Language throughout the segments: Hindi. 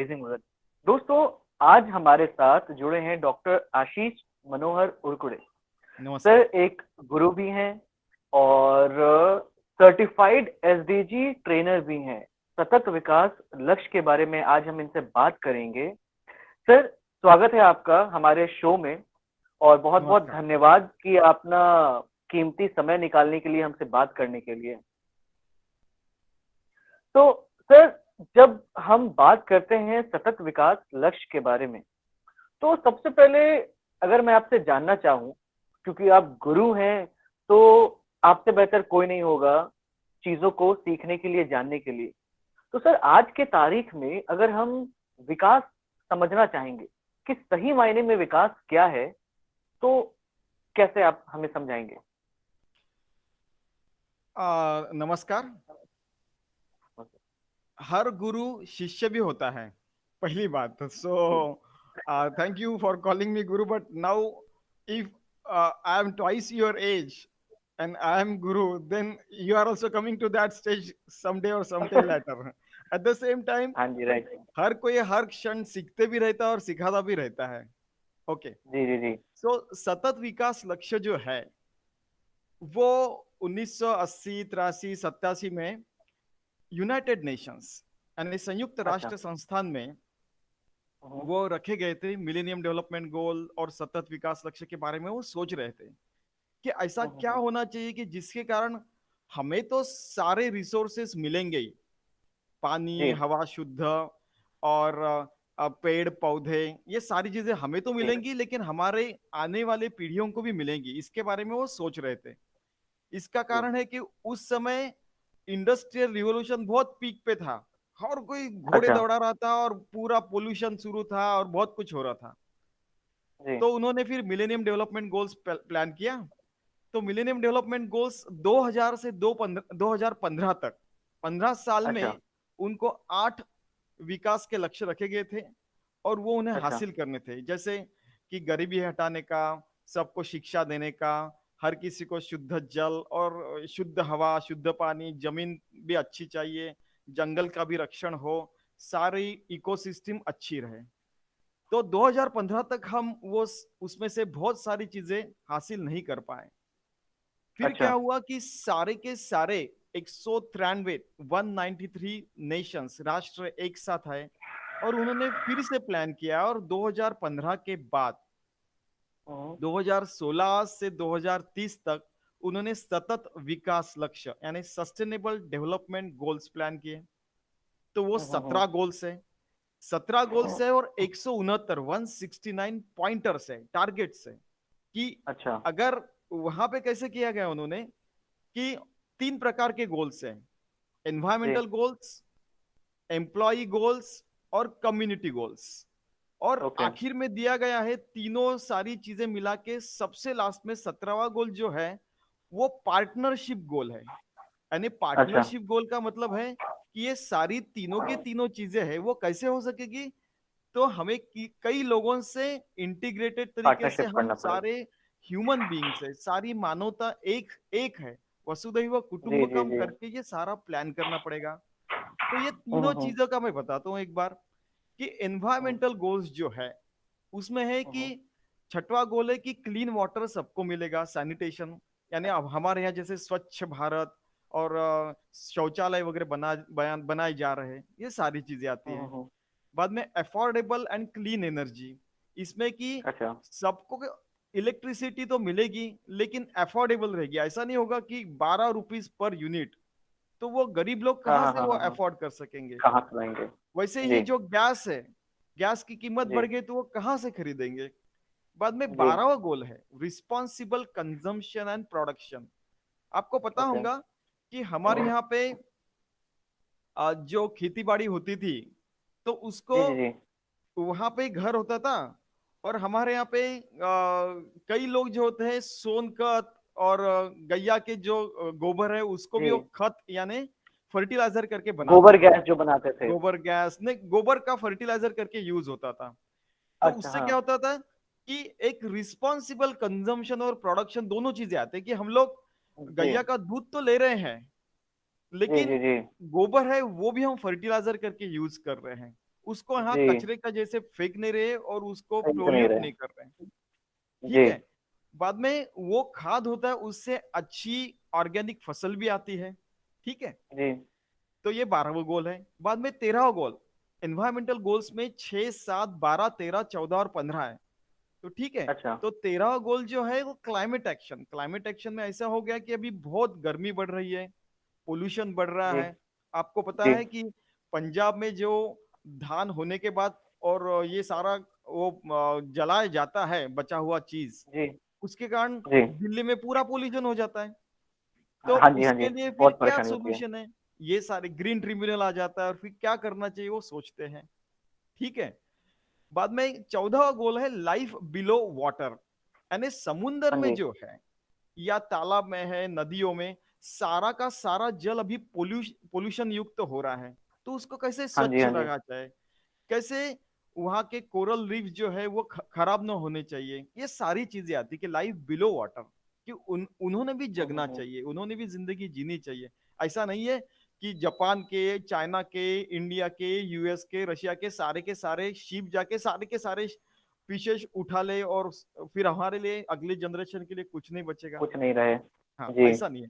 Rising women. दोस्तों, आज हमारे साथ जुड़े हैं डॉक्टर आशीष मनोहर उरकुड़े। सर नमस्कार। एक गुरु भी हैं और सर्टिफाइड एसडीजी ट्रेनर भी हैं। सतत विकास लक्ष्य के बारे में आज हम इनसे बात करेंगे। सर, स्वागत है आपका हमारे शो में और बहुत बहुत नमस्कार। धन्यवाद कि अपना कीमती समय निकालने के लिए हमसे बात करने के लिए। तो सर, जब हम बात करते हैं सतत विकास लक्ष्य के बारे में, तो सबसे पहले अगर मैं आपसे जानना चाहूं, क्योंकि आप गुरु हैं, तो आपसे बेहतर कोई नहीं होगा चीजों को सीखने के लिए, जानने के लिए। तो सर, आज के तारीख में अगर हम विकास समझना चाहेंगे कि सही मायने में विकास क्या है, तो कैसे आप हमें समझाएंगे? नमस्कार। हर गुरु शिष्य भी होता है, पहली बात। सो जी। Thank you for calling me guru, but now if I am twice your age and I am guru, then you are also coming to that stage someday or sometime later. At the same time, हाँ जी, राइट। हर कोई हर क्षण सीखते भी रहता है और सिखाता भी रहता है। ओके। जी जी जी। सो सतत विकास लक्ष्य जो है वो 1980, 83, 87 में यूनाइटेड नेशंस यानी संयुक्त अच्छा। राष्ट्र संस्थान में हम्म, वो रखे गए थे। मिलेनियम डेवलपमेंट गोल और सतत विकास लक्ष्य के बारे में वो सोच रहे थे कि ऐसा हम्म, क्या होना चाहिए कि जिसके कारण हमें तो सारे रिसोर्सेस मिलेंगे ही, पानी, जी हवा शुद्ध और पेड़ पौधे, ये सारी चीजें हमें तो जी। मिलेंगी, लेकिन हमारे आने वाले पीढ़ियों को भी मिलेंगी। इसके बारे में वो सोच रहे थे। इसका जी। कारण है कि उस समय इंडस्ट्रियल रिवॉल्यूशन बहुत पीक पे था। और कोई घोड़े अच्छा। दौड़ा रहा था और पूरा पोल्यूशन शुरू था और बहुत कुछ हो रहा था। जी। तो उन्होंने फिर मिलेनियम डेवलपमेंट गोल्स प्लान किया। तो मिलेनियम डेवलपमेंट गोल्स 2000 से 2015 तक 15 साल अच्छा। में उनको 8 विकास के लक्ष्य रखे गए थे और वो उन्हें अच्छा। हासिल करने थे। जैसे कि गरीबी हटाने का, सबको शिक्षा देने का, हर किसी को शुद्ध जल और शुद्ध हवा, शुद्ध पानी, जमीन भी अच्छी चाहिए, जंगल का भी रक्षण हो, सारी इकोसिस्टम अच्छी रहे। तो 2015 तक हम वो उसमें से बहुत सारी चीजें हासिल नहीं कर पाए। फिर अच्छा। क्या हुआ कि सारे के सारे 193 193 नेशंस राष्ट्र एक साथ आए और उन्होंने फिर से प्लान किया। और 2015 के बाद हम्म, 2016 से 2030 तक उन्होंने सतत विकास लक्ष्य यानी सस्टेनेबल डेवलपमेंट गोल्स प्लान किए। तो वो हम्म, 17 गोल्स है, 17 गोल्स है और 169 169 पॉइंटर्स है, टारगेट्स है। कि अच्छा। अगर वहां पे कैसे किया गया उन्होंने कि 3 प्रकार के गोल्स हैं: जी। एनवायरमेंटल गोल्स, एम्प्लॉय गोल्स और कम्युनिटी गोल्स। और ओके। आखिर में दिया गया है तीनों सारी चीजें मिला के सबसे लास्ट में 17वां गोल जो है वो पार्टनरशिप गोल है। यानी अच्छा। पार्टनरशिप गोल का मतलब है कि ये सारी तीनों की तीनों चीजें हैं वो कैसे हो सकेगी। तो हमें कई लोगों से इंटीग्रेटेड तरीके से पार्टनरशिप हम करना पड़ेगा। सारे ह्यूमन बींग्स है, सारी मानवता एक एक है, वसुधैव जी जी कुटुंबकम जी। करके ये सारा प्लान करना पड़ेगा। तो ये हम्म, तीनों चीजों का मैं बताता हूँ एक बार कि हम्म, एनवायरमेंटल गोल्स जो है उसमें है कि हम्म, छठवां गोल है कि क्लीन वाटर सबको मिलेगा, सैनिटेशन। यानी अब हमारे यहाँ जैसे स्वच्छ भारत और शौचालय वगैरह बनाए जा रहे हैं, ये सारी चीजें आती हम्म, हैं। बाद में अफोर्डेबल एंड क्लीन एनर्जी, इसमें कि अच्छा। सबको इलेक्ट्रिसिटी तो मिलेगी लेकिन अफोर्डेबल रहेगी। ऐसा नहीं होगा कि 12 रुपीज पर यूनिट, तो वो गरीब लोग हाँ कहाँ हाँ से हाँ वो हाँ हाँ। अफोर्ड कर सकेंगे। कहाँ से लाएंगे? वैसे ही जी जो गैस है, गैस की कीमत जी बढ़ गई तो वो कहाँ से खरीदेंगे। बाद में जी। 12वां गोल है रिस्पॉन्सिबल कंजम्पशन एंड प्रोडक्शन। आपको पता ओके। होगा कि हमारे यहाँ पे जो खेती बाड़ी होती थी तो उसको जी जी जी वहां पे घर होता था। और हमारे यहाँ पे कई लोग जो होते हैं सोनखत और गैया के जो गोबर है उसको भी जी। वो खत यानी फर्टिलाइजर करके बनाते गोबर थे। गैस जो बनाते थे। गोबर गैस ने गोबर का फर्टिलाइजर करके यूज होता था। तो अच्छा। उससे हाँ। क्या होता था कि एक रिस्पॉन्सिबल कंजम्पशन और प्रोडक्शन दोनों चीजें आती है कि हम लोग जी गैया का दूध तो ले रहे हैं जी लेकिन जी जी। गोबर है वो भी हम फर्टिलाइजर करके यूज कर रहे हैं। उसको यहाँ जी। कचरे का जैसे फेंक नहीं रहे और उसको सही तो नहीं पोल्यूट रहे। नहीं कर रहे हैं। जी। ठीक है। बाद में वो खाद होता है, उससे अच्छी ऑर्गेनिक फसल भी आती है। ठीक है। जी। तो ये 12वां गोल है। बाद में 13वां गोल, एनवायरमेंटल गोल्स में 6, 7, 12, 13, 14 और 15 है। तो ठीक है। अच्छा। तो 13वां गोल जो है वो क्लाइमेट एक्शन। क्लाइमेट एक्शन में ऐसा हो गया कि अभी बहुत गर्मी बढ़ रही है, पोल्यूशन बढ़ रहा जी। है। आपको पता जी। है कि पंजाब में जो धान होने के बाद और ये सारा वो जलाया जाता है बचा हुआ चीज, जी। उसके कारण जी। दिल्ली में पूरा पोल्यूशन हो जाता है। तो हाँ जी, हाँ जी, उसके लिए फिर बहुत क्या परेशानी होती है। सोल्यूशन है? ये सारे ग्रीन ट्रिब्यूनल आ जाता है और फिर क्या करना चाहिए वो सोचते हैं। ठीक है। बाद में 14वां गोल है लाइफ बिलो वाटर, यानी समुन्द्र हाँ में जी। जो है या तालाब में है, नदियों में, सारा का सारा जल अभी पोल्यूशन युक्त हो रहा है। तो उसको कैसे हाँ जी, स्वच्छ हाँ जी। रखा जाए, कैसे वहां के कोरल रीफ जो है वो खराब ना होने चाहिए, ये सारी चीजें आती कि लाइफ बिलो वाटर, कि उन्होंने भी हम्म, जगना चाहिए, उन्होंने भी जिंदगी जीनी चाहिए। ऐसा नहीं है कि जापान के, चाइना के, इंडिया के, यूएस के, रशिया के सारे शिप जाके सारे के सारे फिशेस उठा ले और फिर हमारे लिए अगले जनरेशन के लिए कुछ नहीं बचेगा। कुछ नहीं रहे। हाँ, जी। ऐसा नहीं है।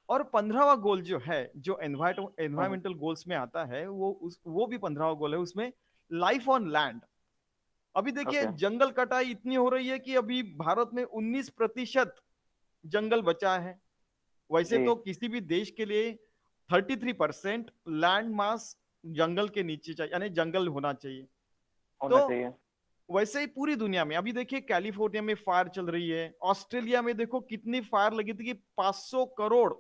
और 15वां गोल जो है, जो हम्म, एनवायरमेंटल गोल्स में आता है, वो भी 15वां गोल है, उसमें लाइफ ऑन लैंड। अभी देखिए ओके। जंगल कटाई इतनी हो रही है कि अभी भारत में 19% जंगल बचा है। वैसे जी। तो किसी भी देश के लिए 33% लैंड मास जंगल के नीचे चाहिए, यानी जंगल होना चाहिए। होना तो चाहिए। वैसे ही पूरी दुनिया में अभी देखिए कैलिफोर्निया में फायर चल रही है, ऑस्ट्रेलिया में देखो कितनी फायर लगी थी कि 500 करोड़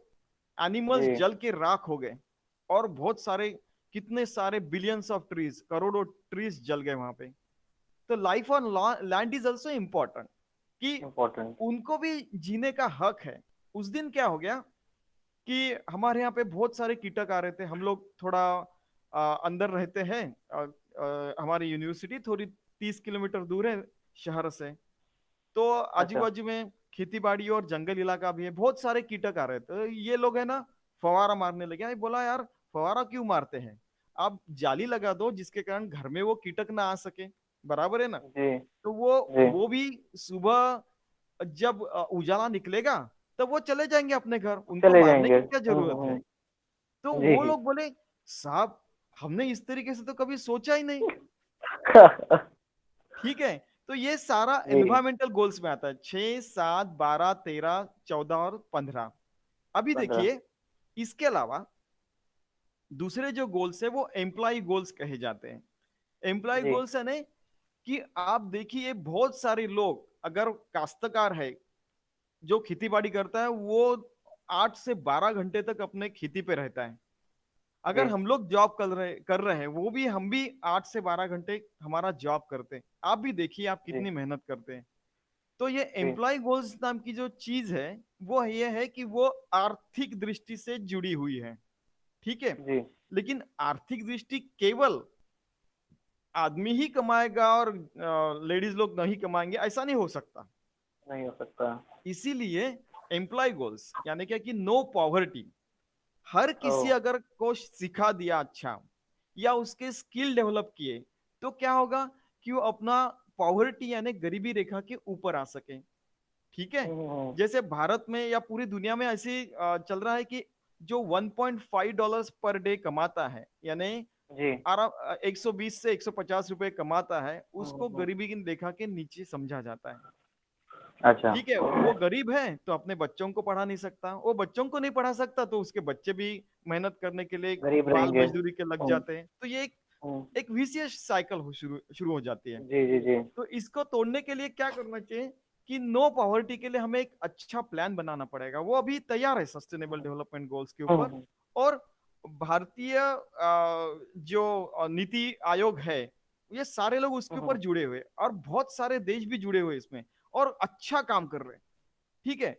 एनिमल्स जी। जल के राख हो गए। और बहुत सारे, कितने सारे बिलियंस ऑफ ट्रीज, करोड़ों ट्रीज जल गए वहां पे। तो life on land is also important, कि इम्पोर्टेंट। उनको भी जीने का हक है। उस दिन क्या हो गया कि हमारे यहाँ पे बहुत सारे कीटक आ रहे थे। हम लोग थोड़ा अंदर रहते हैं, हमारी यूनिवर्सिटी थोड़ी 30 किलोमीटर दूर है शहर से। तो आजू अच्छा। बाजू में खेती बाड़ी और जंगल इलाका भी है, बहुत सारे कीटक आ रहे थे। तो ये लोग है ना फवारा मारने लगे। मैं बोला यार फवारा क्यों मारते हैं, आप जाली लगा दो जिसके कारण घर में वो कीटक ना आ सके, बराबर है ना। जी। तो वो जी। वो भी सुबह जब उजाला निकलेगा तब वो चले जाएंगे अपने घर, उनको चले मारने जाएंगे। की क्या जरूरत है। तो वो जी। लोग बोले साहब हमने इस तरीके से तो कभी सोचा ही नहीं। ठीक है। तो ये सारा जी। एनवायरमेंटल गोल्स में आता है, 6, 7, 12, 13, 14 और 15। अभी 15। देखिए इसके अलावा दूसरे जो गोल्स है वो एम्प्लॉय गोल्स कहे जाते हैं। एम्प्लॉय जी। गोल्स है ना कि आप देखिए बहुत सारे लोग, अगर काश्तकार है जो खेती बाड़ी करता है, वो 8 से 12 घंटे तक अपने खेती पे रहता है। जी। अगर हम लोग जॉब कर रहे हैं, वो भी, हम भी 8 से 12 घंटे हमारा जॉब करते हैं। आप भी देखिए आप जी। कितनी मेहनत करते हैं। तो ये जी। एम्प्लॉय गोल्स नाम की जो चीज है, वो ये है कि वो आर्थिक दृष्टि से जुड़ी हुई है। ठीक है। जी। लेकिन आर्थिक दृष्टि केवल आदमी ही कमाएगा और लेडीज लोग नहीं कमाएंगे, ऐसा नहीं हो सकता। नहीं हो सकता। इसीलिए एम्प्लॉय गोल्स यानी क्या कि नो पॉवर्टी, हर ओ। किसी अगर को सिखा दिया अच्छा, या उसके स्किल डेवलप किए, तो क्या होगा कि वो अपना पॉवर्टी यानी गरीबी रेखा के ऊपर आ सके। ठीक है। हम्म, जैसे भारत में या पूरी दुनिया में ऐसे चल रहा है कि जो $1.5 पर डे कमाता है, यानी जी। आराम 120 से 150 रुपए कमाता है, उसको हम्म। गरीबी की रेखा के नीचे समझा जाता है। अच्छा। ठीक है। वो गरीब है तो अपने बच्चों को पढ़ा नहीं सकता, वो बच्चों को नहीं पढ़ा सकता तो उसके बच्चे भी मेहनत करने के लिए गरीब बाल रहेंगे। मजदूरी के लग हम्म। जाते हैं। तो ये हम्म। एक विशेष साइकिल हो शुरू शुरू हो जाती है। जी। जी। जी। तो इसको तोड़ने के लिए क्या करना चाहिए कि नो पॉवर्टी के लिए हमें एक अच्छा प्लान बनाना पड़ेगा। वो अभी तैयार है सस्टेनेबल डेवलपमेंट गोल्स के ऊपर। हम्म। और भारतीय जो नीति आयोग है, ये सारे लोग उसके ऊपर हम्म। जुड़े हुए, और बहुत सारे देश भी जुड़े हुए इसमें, और अच्छा काम कर रहे हैं। ठीक है।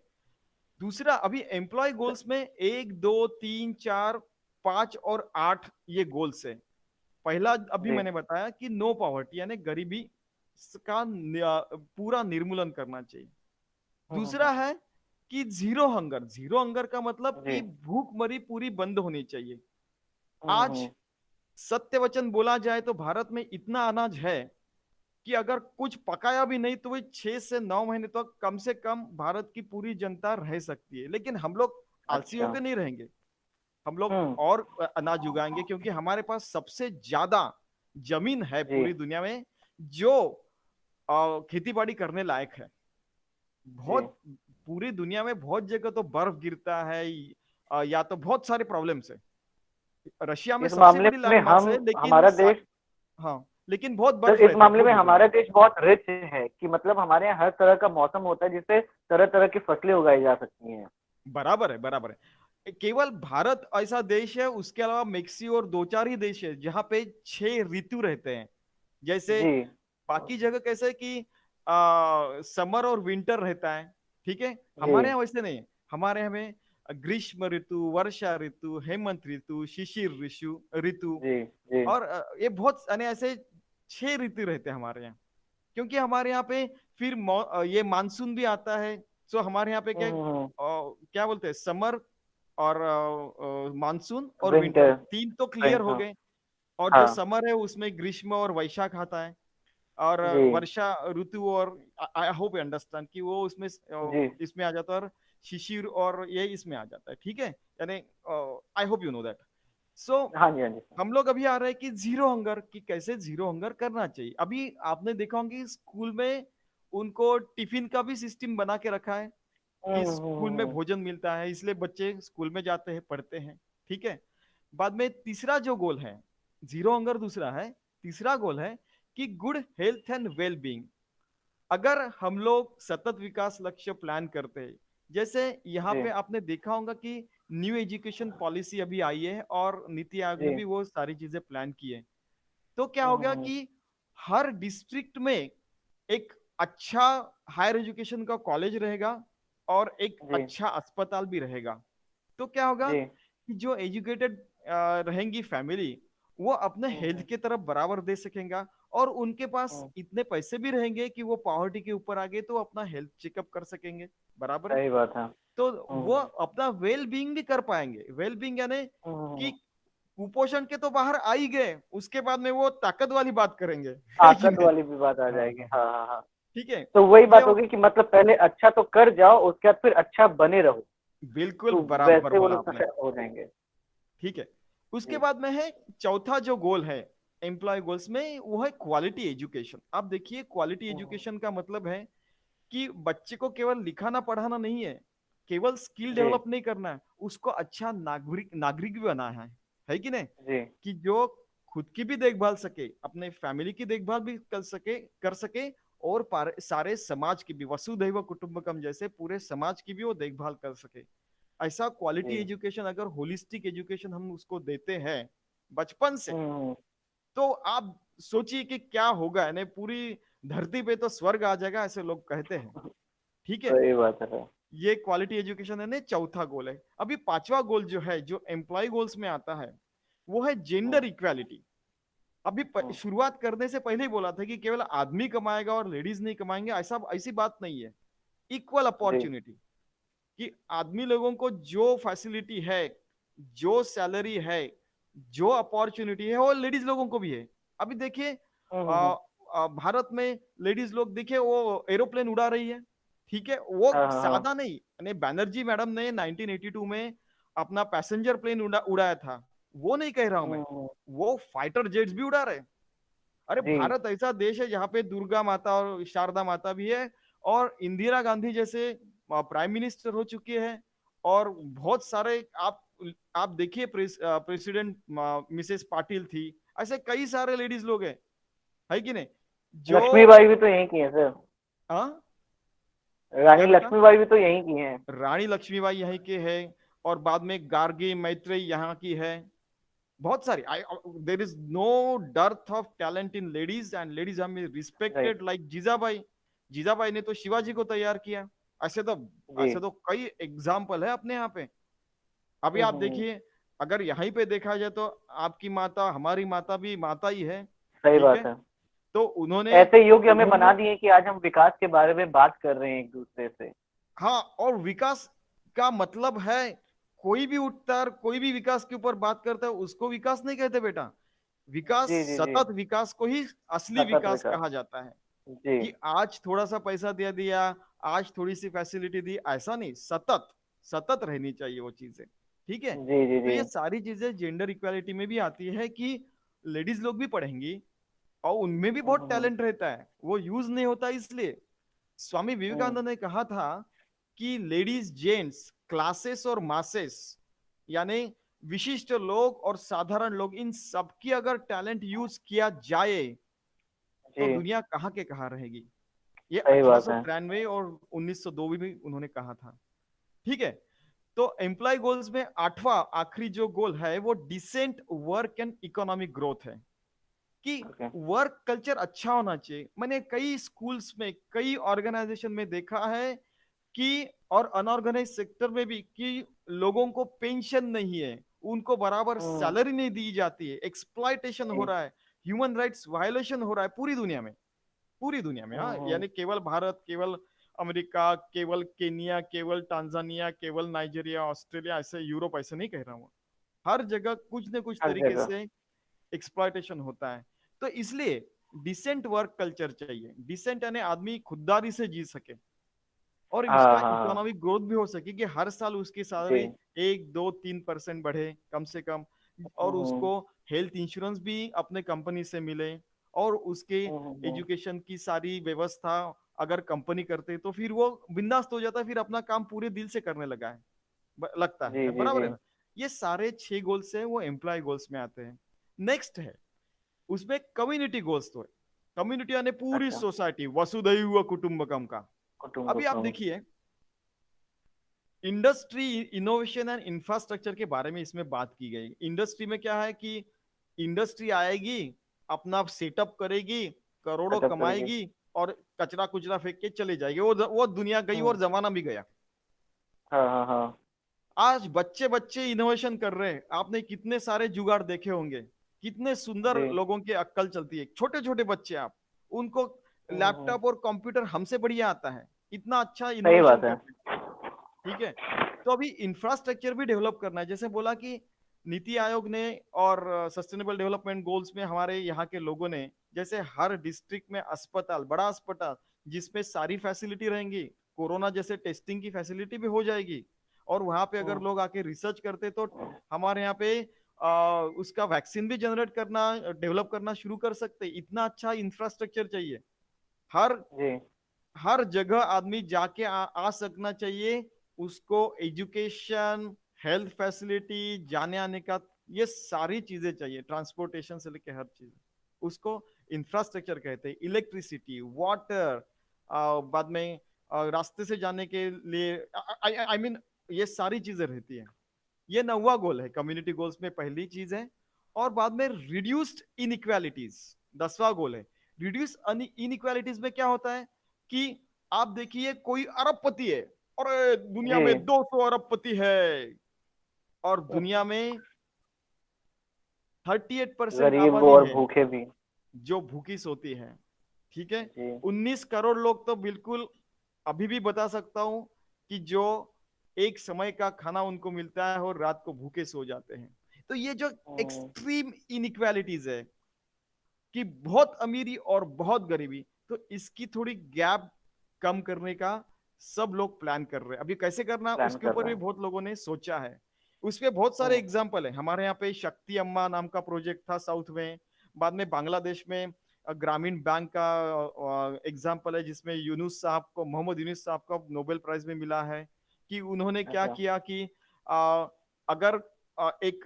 दूसरा, अभी एम्प्लॉय गोल्स में 1, 2, 3, 4, 5 और 8 ये गोल्स है। पहला अभी जी। मैंने बताया कि नो पॉवर्टी यानी गरीबी का पूरा निर्मूलन करना चाहिए। दूसरा हम्म। है कि जीरो हंगर, जीरो हंगर का मतलब जी। कि भूखमरी पूरी बंद होनी चाहिए। हम्म। आज सत्य वचन बोला जाए तो भारत में इतना अनाज है कि अगर कुछ पकाया भी नहीं तो वही 6 से 9 महीने तक तो कम से कम भारत की पूरी जनता रह सकती है। लेकिन हम लोग आलसी अच्छा। होकर नहीं रहेंगे, हम लोग हम्म। और अनाज उगाएंगे, क्योंकि हमारे पास सबसे ज्यादा जमीन है जी पूरी दुनिया में जो खेती बाड़ी करने लायक है। जी। बहुत पूरी दुनिया में बहुत जगह तो बर्फ गिरता है, या तो बहुत सारे प्रॉब्लम्स है। रशिया में इस सबसे मामले बड़ी में लैंड मास हम है लेकिन हमारा देश, हाँ, लेकिन बहुत सर बर्फ इस रहता है, मामले बहुत में जगह में। हमारा देश बहुत रिच है कि मतलब हमारे यहाँ हर तरह का मौसम होता है जिससे तरह तरह की फसलें उगाई जा सकती हैं। बराबर है, बराबर है। केवल भारत ऐसा देश है, उसके अलावा मेक्सिको और दो चार ही देश है जहां पे 6 ऋतु रहते हैं। जैसे जी बाकी जगह कैसे है कि समर और विंटर रहता है, ठीक है, जी हमारे यहाँ वैसे नहीं है। हमारे यहाँ में ग्रीष्म ऋतु, वर्षा ऋतु, हेमंत ऋतु, शिशिर ऋतु ऋतु जी जी। और ये बहुत यानी ऐसे 6 ऋतु रहते हैं हमारे यहाँ। क्योंकि हमारे यहाँ पे फिर ये मानसून भी आता है। सो हमारे यहाँ पे क्या क्या बोलते हैं, समर और मानसून और विंटर, विंटर। तीन तो क्लियर स्प्रिंग। हो हाँ गए। और जो हाँ। समर है उसमें ग्रीष्म और वैशाख आता है, और जी वर्षा ऋतु, और आई होप यू अंडरस्टैंड कि वो उसमें जी। इसमें आ जाता है, और शिशिर और ये इसमें आ जाता है, ठीक है। यानी I hope you know that. So हाँ जी हाँ जी। हम लोग अभी आ रहे हैं कि जीरो हंगर, कि कैसे जीरो हंगर करना चाहिए। अभी आपने देखा होगा कि स्कूल में उनको टिफिन का भी सिस्टम बना के रखा है कि स्कूल में हम्म। भोजन मिलता है, इसलिए बच्चे स्कूल में जाते हैं, पढ़ते हैं, ठीक है। बाद में तीसरा जो गोल है, जीरो हंगर दूसरा है, तीसरा गोल है कि good health and well being. अगर हम लोग सतत विकास लक्ष्य प्लान करते हैं, जैसे यहाँ जी पे आपने देखा होगा कि न्यू एजुकेशन पॉलिसी अभी आई है और नीति आयोग ने जी। भी वो सारी चीजें प्लान की है। तो क्या हो गया हम्म। कि हर डिस्ट्रिक्ट में एक अच्छा हायर एजुकेशन का कॉलेज रहेगा और एक जी अच्छा अस्पताल भी रहेगा। तो क्या होगा जी। कि जो एजुकेटेड रहेंगी फैमिली, वो अपने हेल्थ हम्म के तरफ बराबर दे सकेगा, और उनके पास हम्म। इतने पैसे भी रहेंगे कि वो पॉवर्टी के ऊपर आ गए तो अपना हेल्थ चेकअप कर सकेंगे, बराबर है। सही बात है। तो वो हम्म अपना वेल बींग भी कर पाएंगे। वेल बींग यानी कि हम्म। कुपोषण के तो बाहर आ ही गए, उसके बाद में वो ताकत वाली बात करेंगे है कि ताकत नहीं। वाली भी बात आ हाँ जाएगी। हाँ हाँ, हाँ हाँ हाँ। ठीक है। तो वही ये बात होगी कि मतलब पहले अच्छा तो कर जाओ, उसके बाद फिर अच्छा बने रहो। बिल्कुल तो बराबर वैसे वो बोला लोग आपने, तो हो जाएंगे। ठीक है। उसके जी। बाद में है चौथा जो गोल है एम्प्लॉय गोल्स में, वो है क्वालिटी एजुकेशन। आप देखिए, क्वालिटी हम्म। एजुकेशन का मतलब है कि बच्चे को केवल लिखाना पढ़ाना नहीं है, केवल स्किल जी डेवलप नहीं करना है, उसको अच्छा नागरिक नागरिक भी बनाना है कि नहीं। जी। कि जो खुद की भी देखभाल सके, अपने फैमिली की देखभाल भी कर सके, और सारे समाज की भी, वसुधैव कुटुंबकम जैसे पूरे समाज की भी वो देखभाल कर सके। ऐसा क्वालिटी जी। एजुकेशन, अगर होलिस्टिक एजुकेशन हम उसको देते हैं बचपन से, हम्म। तो आप सोचिए कि क्या होगा। यानी पूरी धरती पे तो स्वर्ग आ जाएगा, ऐसे लोग कहते हैं, ठीक है। सही बात है। ये क्वालिटी एजुकेशन है ना, चौथा गोल है। अभी पांचवा गोल जो है, जो एम्प्लॉय गोल्स में आता है, वो है जेंडर हम्म इक्वालिटी। अभी हम्म। शुरुआत करने से पहले ही बोला था कि केवल आदमी कमाएगा और लेडीज नहीं कमाएंगे, ऐसा ऐसी बात नहीं है। इक्वल जी अपॉर्चुनिटी, कि आदमी लोगों को जो फैसिलिटी है, जो सैलरी है, जो अपॉर्चुनिटी है, वो लेडीज लोगों को भी है। अभी देखिए हम्म। भारत में लेडीज लोग देखिए वो एरोप्लेन उड़ा रही है, ठीक है। वो हाँ हाँ हाँ। सादा नहीं, यानी बैनर्जी मैडम ने 1982 में अपना पैसेंजर प्लेन उड़ाया था, वो नहीं कह रहा हूं मैं। हम्म। वो फाइटर जेट्स भी उड़ा रहे। अरे जी भारत ऐसा देश है जहाँ पे दुर्गा माता और शारदा माता भी है, और इंदिरा गांधी जैसे प्राइम मिनिस्टर हो चुके हैं, और बहुत सारे आप देखिए प्रेसिडेंट मिसेस पाटिल थी, ऐसे कई सारे लेडीज लोग हैं, है कि नहीं। जो लक्ष्मीबाई भी तो यहीं की है सर। हाँ, रानी क्या बेटा, लक्ष्मीबाई भी तो यहीं की हैं। रानी लक्ष्मीबाई यहीं के है, और बाद में गार्गी मैत्रेयी यहाँ की है। बहुत सारी, there is no dearth of talent in ladies, and ladies are right. Respected like Jijabai. Jijabai ने तो शिवाजी को तैयार किया। ऐसे तो जी। ऐसे तो कई एग्जाम्पल है अपने यहाँ पे। अभी आप हम्म। देखिए, अगर यहीं पे देखा जाए तो आपकी माता, हमारी माता भी माता ही है, सही ठीक बात है। है। तो उन्होंने ऐसे योग्य हमें बना उन्होंने दिए कि आज हम विकास के बारे में बात कर रहे हैं एक दूसरे से। हाँ, और विकास का मतलब है, कोई भी उठता है, कोई भी विकास के ऊपर बात करता है, उसको विकास नहीं कहते बेटा। विकास, जी, जी, जी। सतत विकास को ही असली सतत विकास विकास। कहा जाता है। जी। कि आज थोड़ा सा पैसा दे दिया, आज थोड़ी सी फैसिलिटी दी, ऐसा नहीं, सतत सतत रहनी चाहिए वो चीजें। ठीक है। जी, जी, तो जी। ये सारी चीजें जेंडर इक्वालिटी में भी आती है कि लेडीज लोग भी पढ़ेंगी और उनमें भी हम्म, बहुत टैलेंट रहता है, वो यूज नहीं होता। इसलिए स्वामी हम्म, विवेकानंद ने कहा था कि लेडीज जेंट्स क्लासेस और मासेस, यानी विशिष्ट लोग और साधारण लोग, इन सबकी अगर टैलेंट यूज किया जाए जी। तो दुनिया कहाँ के कहाँ रहेगी। ये सही बात है। 1893 और 1902 में भी उन्होंने कहा था। ठीक है। तो एम्प्लॉय गोल्स में आठवां आखिरी जो गोल है वो decent work and economic growth है, कि ओके। वर्क कल्चर अच्छा होना चाहिए। मैंने कई स्कूल्स में, कई ऑर्गेनाइजेशन में देखा है कि, और अनऑर्गेनाइज सेक्टर में भी, कि लोगों को पेंशन नहीं है, उनको बराबर हम्म। सैलरी नहीं दी जाती है, एक्सप्लॉयटेशन हो जी। रहा है, ह्यूमन राइट्स वायलेशन हो रहा है पूरी दुनिया में। पूरी दुनिया में, हाँ, हम्म। यानी केवल भारत, केवल अमेरिका, केवल केनिया, केवल टांजानिया, केवल नाइजीरिया, ऑस्ट्रेलिया, ऐसे यूरोप, ऐसे नहीं कह रहा हूँ। हर जगह कुछ न कुछ हर तरीके जगह। से एक्सप्लॉयटेशन होता है। तो इसलिए डिसेंट वर्क कल्चर चाहिए। डिसेंट यानी आदमी खुददारी से जी सके और हाँ, उसका हाँ। इकोनॉमिक ग्रोथ भी हो सके, कि हर साल उसकी जी। सैलरी 1, 2, 3% बढ़े कम से कम, और हम्म, उसको हेल्थ इंश्योरेंस भी अपने कंपनी से मिले, और उसके हम्म। एजुकेशन की सारी व्यवस्था अगर कंपनी करते तो फिर वो बिंदास्त हो जाता है, फिर अपना काम पूरे दिल से करने लगा है, लगता जी, है, जी, बराबर जी। है ना। ये सारे 6 गोल्स है वो एम्प्लॉय गोल्स में आते हैं। नेक्स्ट है उसमें कम्युनिटी गोल्स। तो है कम्युनिटी यानी पूरी अच्छा। सोसाइटी, वसुधैव कुटुंबकम का। अभी आप कुटुंबकम। देखिए, इंडस्ट्री, इनोवेशन एंड इंफ्रास्ट्रक्चर के बारे में इसमें बात की गई। इंडस्ट्री में क्या है कि इंडस्ट्री आएगी, अपना सेटअप करेगी, करोड़ों सेटअप करेगी। कमाएगी, और कचरा कुचरा फेंक के चले जाएगी, वो दुनिया गई हम्म। और जमाना भी गया। हाँ, हाँ, हाँ। आज बच्चे बच्चे इनोवेशन कर रहे हैं, आपने कितने सारे जुगाड़ देखे होंगे, कितने सुंदर जी। लोगों की अक्कल चलती है। छोटे छोटे बच्चे, आप उनको हम्म। लैपटॉप और कंप्यूटर हमसे बढ़िया आता है, इतना अच्छा सही इनोवेशन बात है। करते हैं। ठीक है। तो अभी इंफ्रास्ट्रक्चर भी डेवलप करना है। जैसे बोला कि नीति आयोग ने और सस्टेनेबल डेवलपमेंट गोल्स में हमारे यहाँ के लोगों ने, जैसे हर डिस्ट्रिक्ट में अस्पताल, बड़ा अस्पताल जिसमें सारी फैसिलिटी रहेंगी, कोरोना जैसे टेस्टिंग की फैसिलिटी भी हो जाएगी, और वहां पे अगर हम्म। लोग आके रिसर्च करते तो हमारे यहाँ पे उसका वैक्सीन भी जनरेट करना, डेवलप करना शुरू कर सकते। इतना अच्छा इंफ्रास्ट्रक्चर चाहिए। हर जी। हर जगह आदमी जाके आ सकना चाहिए, उसको एजुकेशन, हेल्थ फैसिलिटी, जाने आने का, ये सारी चीजें चाहिए, ट्रांसपोर्टेशन से लेके हर चीज। उसको इंफ्रास्ट्रक्चर कहते हैं। इलेक्ट्रिसिटी, वाटर, बाद में रास्ते से जाने के लिए, आई मीन ये सारी चीजें रहती है। ये 9वां गोल है कम्युनिटी गोल्स में, पहली चीज है। और बाद में रिड्यूस्ड इनइक्वालिटीज, 10वां गोल है। रिड्यूस इनइक्वालिटीज में क्या होता है कि आप देखिए कोई अरबपति है, और दुनिया जी। में 200 अरबपति है, और दुनिया में 38% गरीब आबादी और है भूखे भी। जो भूखी सोती है। ठीक है। जी। 19 करोड़ लोग तो बिल्कुल अभी भी बता सकता हूं कि जो एक समय का खाना उनको मिलता है और रात को भूखे सो जाते हैं। तो ये जो हम्म। एक्सट्रीम इनइक्वालिटीज है, कि बहुत अमीरी और बहुत गरीबी, तो इसकी थोड़ी गैप कम करने का सब लोग प्लान कर रहे हैं। अभी कैसे करना, प्लान उसके कर ऊपर रहे भी हैं। बहुत लोगों ने सोचा है। उसमें बहुत सारे हम्म। एग्जाम्पल है। हमारे यहाँ पे शक्ति अम्मा नाम का प्रोजेक्ट था साउथ में। बाद में बांग्लादेश में ग्रामीण बैंक का एग्जाम्पल है, जिसमें यूनुस साहब को, मोहम्मद यूनुस साहब को नोबेल प्राइज में मिला है। कि उन्होंने क्या अच्छा। किया कि अगर एक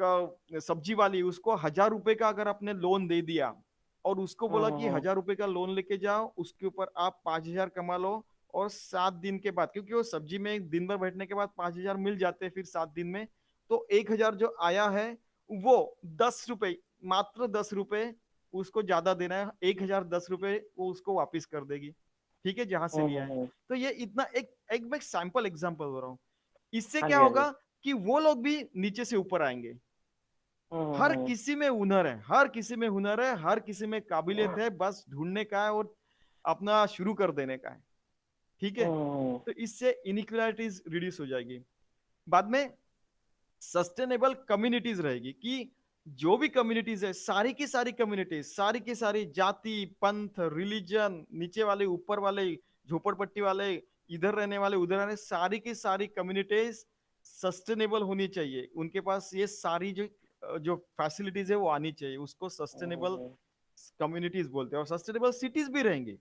सब्जी वाली, उसको 1,000 रुपए का अगर आपने लोन दे दिया, और उसको हम्म, बोला कि 1,000 रुपए का लोन लेके जाओ, उसके ऊपर आप 5,000 कमा लो, और 7 दिन के बाद, क्योंकि वो सब्जी में दिन भर बैठने के बाद 5,000 मिल जाते हैं फिर 7 दिन में, तो 1,000 जो आया है वो 10 रुपए, मात्र 10 रुपए उसको ज्यादा देना है, 1,010 रुपए वो उसको वापिस कर देगी। ठीक है, जहां से हम्म, लिया है। हम्म। तो ये इतना एक मैं सैंपल एग्जांपल हो रहा हूँ। इससे हाँ क्या जी, हाँ जी। होगा कि वो लोग भी नीचे से ऊपर आएंगे। हर हम्म। किसी में हुनर है, हर किसी में हुनर है, हर किसी में काबिलियत है, बस ढूंढने का है और अपना शुरू कर देने का है। ठीक है। हम्म। तो इससे इनइक्वालिटीज रिड्यूस हो जाएगी। बाद में सस्टेनेबल कम्युनिटीज रहेगी, कि जो भी कम्युनिटीज है, सारी की सारी कम्युनिटीज, सारी की सारी जाति, पंथ, रिलीजन, नीचे वाले, ऊपर वाले, झोपड़पट्टी वाले, इधर रहने वाले, उधर रहने, सारी की सारी कम्युनिटीज सस्टेनेबल होनी चाहिए। उनके पास ये सारी जो जो फैसिलिटीज है वो आनी चाहिए। उसको सस्टेनेबल हम्म, कम्युनिटीज बोलते हैं, और सस्टेनेबल सिटीज भी रहेंगे।